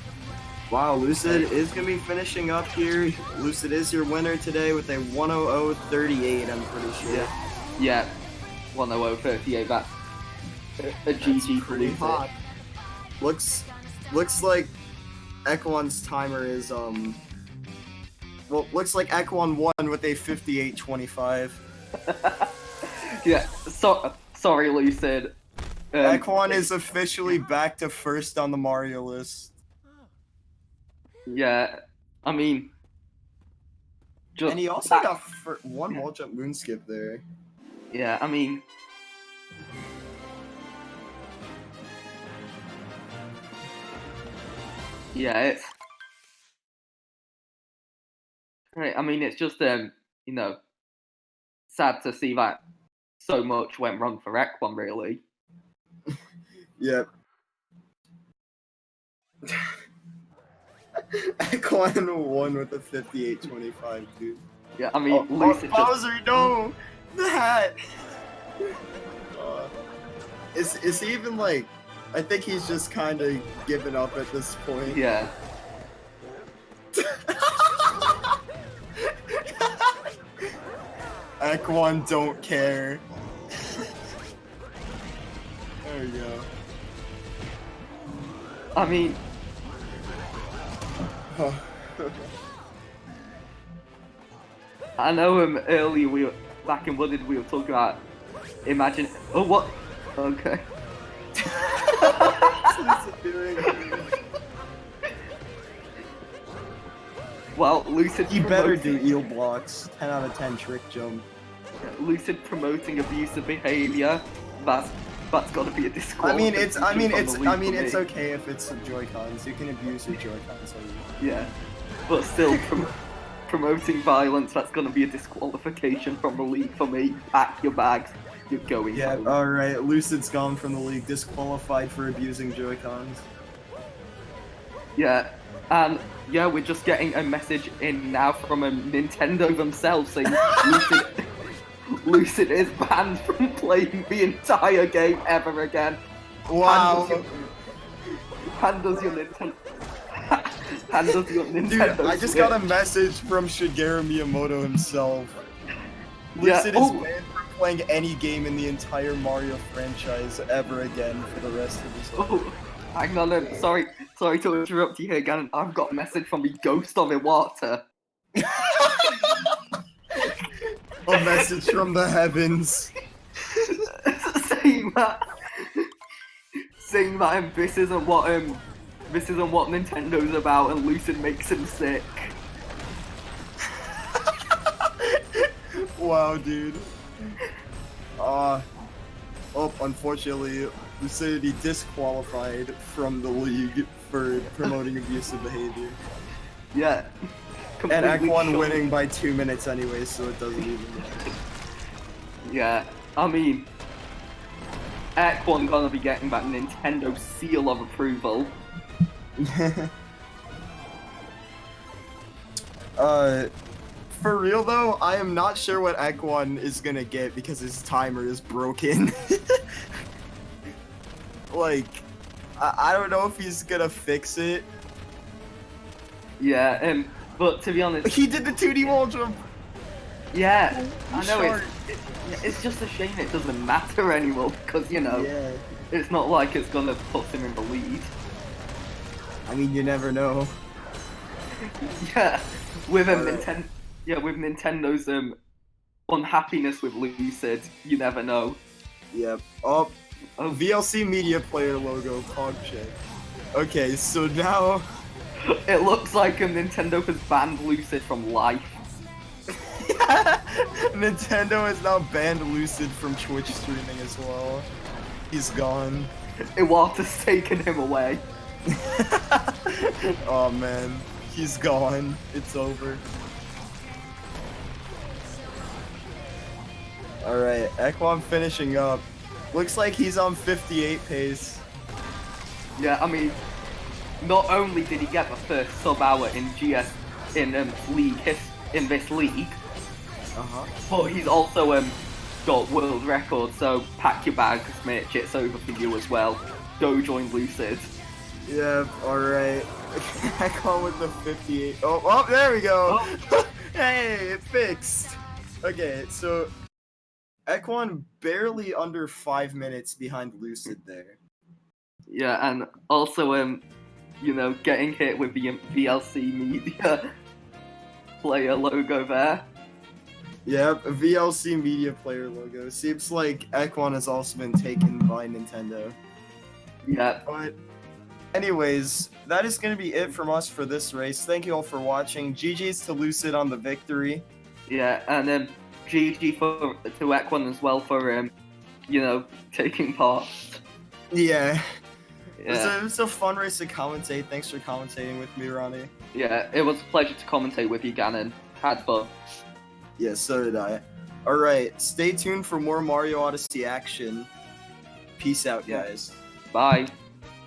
Wow, Lucid is going to be finishing up here. Lucid is your winner today with a 100.38, I'm pretty sure. Yeah, 100.38, that's a GG pretty hot. Looks like Ekwon's timer is, well, looks like Ekwon won with a 58.25. Yeah, sorry, Lucid. Ekwon is officially back to first on the Mario list. Yeah, I mean... And he also got one wall jump moon skip there. Yeah, I mean... Yeah, it's... Right, I mean, it's just, you know, sad to see that so much went wrong for Ekwon, really. Yep. Ekwon won with a 58.25, dude. Yeah, I mean, Lucid Bowser, no! The hat! Is he even, like... I think he's just kind of given up at this point. Yeah. Ekwon don't care. There you go. I mean... I know earlier back in Wooded we were talking about imagine... Oh, what? Okay. Well, Lucid... You better do eel blocks. 10 out of 10 trick jump. Lucid promoting abusive behavior. That's gotta be a disqualification. I mean, it's okay if it's Joy-Cons. You can abuse your Joy-Cons. Yeah, but still, promoting violence, that's gonna be a disqualification from the league for me. Pack your bags, you're going home. Alright, Lucid's gone from the league, disqualified for abusing Joy-Cons. Yeah, and yeah, we're just getting a message in now from Nintendo themselves saying Lucid is banned from playing the entire game ever again. Wow. Handles your Nintendo. Dude, I just got a message from Shigeru Miyamoto himself. Lucid is banned from playing any game in the entire Mario franchise ever again for the rest of his life. Oh, hang on, sorry to interrupt you here again. I've got a message from the Ghost of Iwata. A message from the heavens. saying that this isn't what Nintendo's about, and Lucid makes him sick. Wow, dude. Unfortunately, Lucidity disqualified from the league for promoting abusive behavior. Yeah. And Ekwon winning by 2 minutes anyway, so it doesn't even matter. Yeah, I mean... Equan gonna be getting that Nintendo seal of approval. For real though, I am not sure what Equan is gonna get because his timer is broken. Like, I don't know if he's gonna fix it. Yeah, but to be honest... He did the 2D wall jump! Yeah, I know, it's just a shame it doesn't matter anymore, because, you know, it's not like it's gonna put him in the lead. I mean, you never know. Yeah, with with Nintendo's unhappiness with Lucid, you never know. Yep. Oh, VLC media player logo, Pog check. Okay, so now it looks like Nintendo has banned Lucid from life. Nintendo has now banned Lucid from Twitch streaming as well. He's gone. Iwata's taken him away. Oh man, he's gone. It's over. Alright, Equan finishing up. Looks like he's on 58 pace. Yeah, I mean, not only did he get the first sub-hour in this league, but he's also got world record, so pack your bags, Mitch, it's over for you as well. Go join Lucid. Yep, alright. Equan with the 58. Oh, there we go! Oh. Hey, it fixed! Okay, so Equan barely under 5 minutes behind Lucid there. Yeah, and also, you know, getting hit with the VLC media player logo there. Yep, a VLC media player logo. Seems like Equan has also been taken by Nintendo. Yeah. But anyways, that is going to be it from us for this race. Thank you all for watching. GG's to Lucid on the victory. Yeah, and GG to Equan as well for, you know, taking part. Yeah. It was a fun race to commentate. Thanks for commentating with me, Ronnie. Yeah, it was a pleasure to commentate with you, Gannon. Had fun. Yeah, so did I. Alright, stay tuned for more Mario Odyssey action. Peace out, guys. Bye.